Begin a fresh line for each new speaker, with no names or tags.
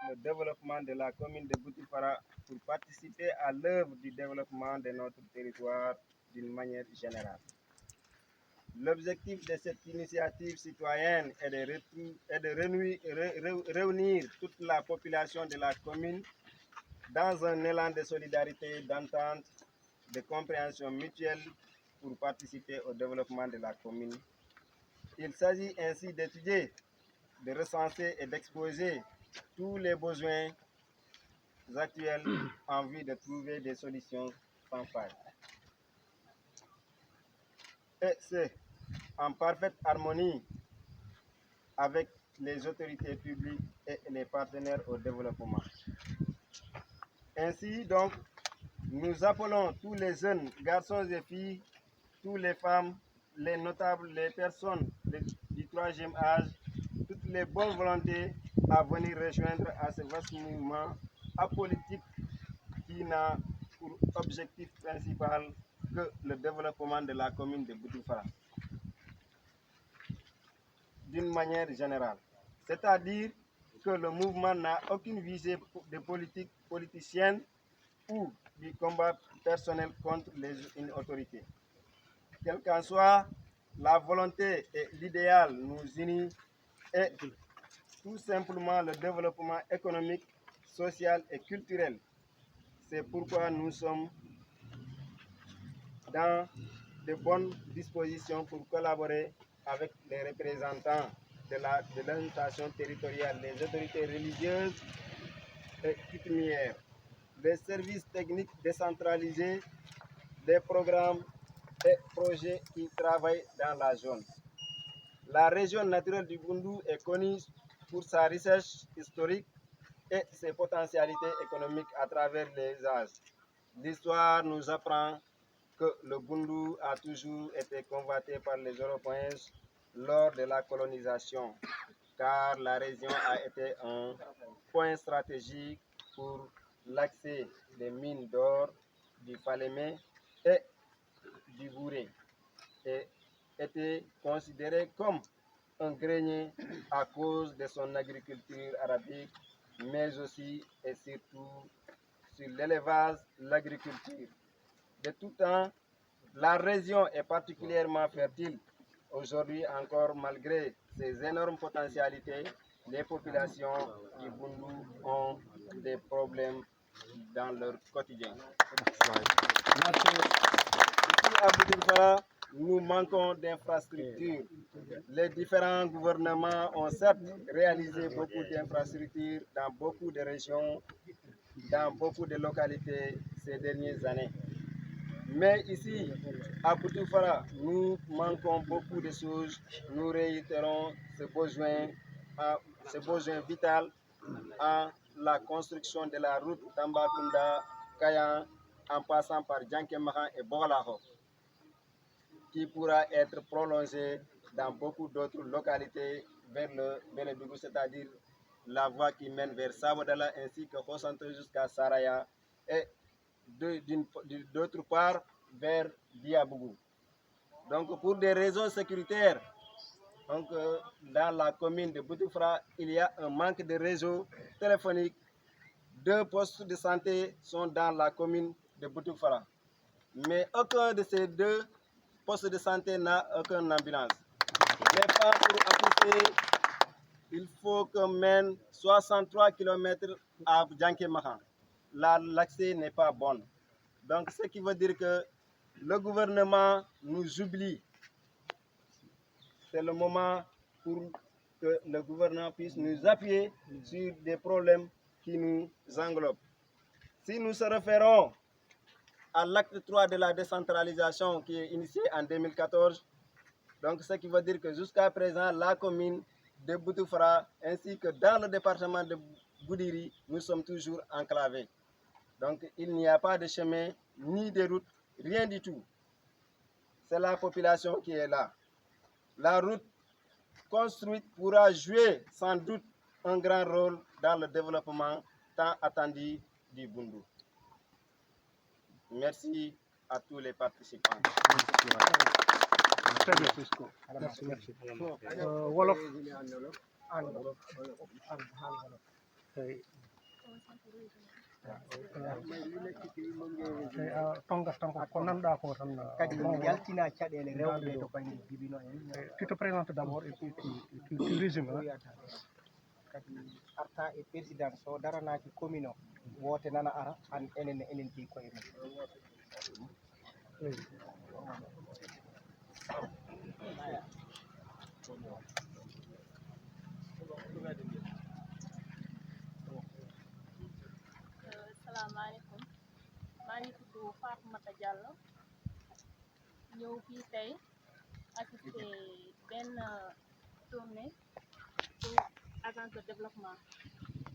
le développement de la commune de Boutefara pour participer à l'œuvre du développement de notre territoire d'une manière générale. L'objectif de cette initiative citoyenne est de réunir toute la population de la commune dans un élan de solidarité, d'entente, de compréhension mutuelle pour participer au développement de la commune. Il s'agit ainsi d'étudier, de recenser et d'exposer tous les besoins actuels en vue de trouver des solutions sans faille. Et c'est en parfaite harmonie avec les autorités publiques et les partenaires au développement. Ainsi donc, nous appelons tous les jeunes, garçons et filles, toutes les femmes, les notables, les personnes du troisième âge, toutes les bonnes volontés à venir rejoindre à ce vaste mouvement apolitique qui n'a pour objectif principal que le développement de la commune de Boutefara d'une manière générale. C'est-à-dire que le mouvement n'a aucune visée de politique politicienne ou du combat personnel contre une autorité. Quelle qu'en soit la volonté et l'idéal nous unit est tout simplement le développement économique, social et culturel. C'est pourquoi nous sommes dans de bonnes dispositions pour collaborer avec les représentants de l'administration territoriale, les autorités religieuses et coutumières, les services techniques décentralisés, des programmes et projets qui travaillent dans la zone. La région naturelle du Boundou est connue pour sa recherche historique et ses potentialités économiques à travers les âges. L'histoire nous apprend que le Boundou a toujours été convoité par les Européens lors de la colonisation, car la région a été un point stratégique pour l'accès des mines d'or, du Falémé et du Bouré, et était considéré comme un grenier à cause de son agriculture arabique, mais aussi et surtout sur l'élevage, l'agriculture. De tout temps, la région est particulièrement fertile. Aujourd'hui encore, malgré ses énormes potentialités, les populations du Boundou ont des problèmes dans leur quotidien. Ici à Boutefara, nous manquons d'infrastructures. Les différents gouvernements ont certes réalisé beaucoup d'infrastructures dans beaucoup de régions, dans beaucoup de localités ces dernières années. Mais ici, à Boutefara, nous manquons beaucoup de choses. Nous réitérons ce besoin vital à la construction de la route Tambacounda-Kayan en passant par Djankemahan et Bogalaho, qui pourra être prolongée dans beaucoup d'autres localités vers le Bélédougou, c'est-à-dire la voie qui mène vers Sabodala ainsi que Khosanto jusqu'à Saraya et d'autre part vers Diabougou. Donc pour des raisons sécuritaires, donc, dans la commune de Boutefara, il y a un manque de réseau téléphonique. 2 postes de santé sont dans la commune de Boutefara. Mais aucun de ces 2 postes de santé n'a aucune ambulance. Les femmes pour accoucher, il faut qu'on mène 63 km à Djankemahan. L'accès n'est pas bon. Donc, ce qui veut dire que le gouvernement nous oublie. C'est le moment pour que le gouvernement puisse nous appuyer sur des problèmes qui nous englobent. Si nous se référons à l'acte 3 de la décentralisation qui est initié en 2014, donc ce qui veut dire que jusqu'à présent, la commune de Boutefara ainsi que dans le département de Goudiri, nous sommes toujours enclavés. Donc il n'y a pas de chemin, ni de route, rien du tout. C'est la population qui est là. La route construite pourra jouer sans doute un grand rôle dans le développement tant attendu du Boundou. Merci à tous les participants.
Wolof tongas tan ko nanɗa ko tan
kadi yaltina caɗele rewɓe to banggue jibino en
tu te présentes d'abord et puis tu résumes
kadi arta e président so daranaki commune o wote nana ara an enen jeeyi koye men
salaamaaleykum maa ngi tudd Fatoumata Diallo ñëw fii tey assister benn tournée pour agence de développement